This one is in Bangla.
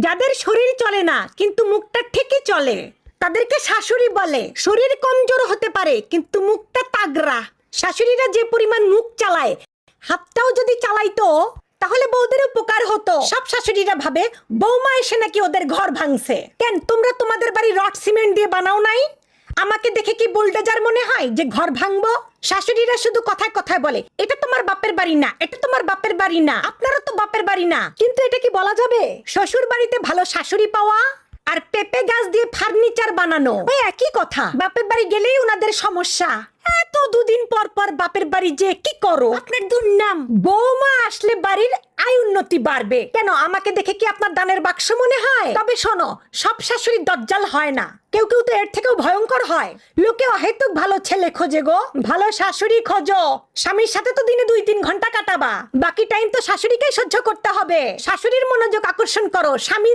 যাদের শরীর চলে না কিন্তু মুখটা ঠিকই চলে তাদেরকে শাশুড়ি বলে। শরীর কমজোর হতে পারে কিন্তু মুখটা তাগড়া। শাশুড়িরা যে পরিমাণ মুখ চালায়, হাতটাও যদি চালাইতো তাহলে বউদের উপকার হতো। সব শাশুড়িরা ভাবে বৌমা এসে নাকি ওদের ঘর ভাঙছে। কেন তোমরা তোমাদের বাড়ি রড সিমেন্ট দিয়ে বানাও নাই? আমাকে দেখে কি বুলডোজার মনে হয় যে ঘর ভাঙবো? শাশুড়িরা শুধু কথায় কথায় বলে এটা তোমার বাপের বাড়ি না, এটা তোমার বাপের বাড়ি না, আপনারও তো বাপের বাড়ি না। কিন্তু এটা কি বলা যাবে শ্বশুর বাড়িতে ভালো শাশুড়ি পাওয়া আর পেঁপে গাছ দিয়ে ফার্নিচার বানানো ওই একই কথা? বাপের বাড়ি গেলেই উনাদের সমস্যা। এত দুদিন পর পর বাপের বাড়ি যে কি করো? আপনার দুর্নাম। বৌমা আসলে বাড়ির আয় উন্নতি বাড়বে। কেন আমাকে দেখে কি আপনার দানের বাক্স মনে হয়? তবে শোনো, সব শাশুড়ি দজ্জাল হয় না, কেউ কেউ তো এর থেকেও ভয়ঙ্কর হয়। লোকে অহেতুক ভালো ছেলে খোঁজে গো, ভালো শাশুড়ি খোঁজো। স্বামীর সাথে তো দিনে 2-3 ঘন্টা কাটাবা, বাকি টাইম তো শাশুড়িকেই সহ্য করতে হবে। শাশুড়ির মনোযোগ আকর্ষণ করো, স্বামী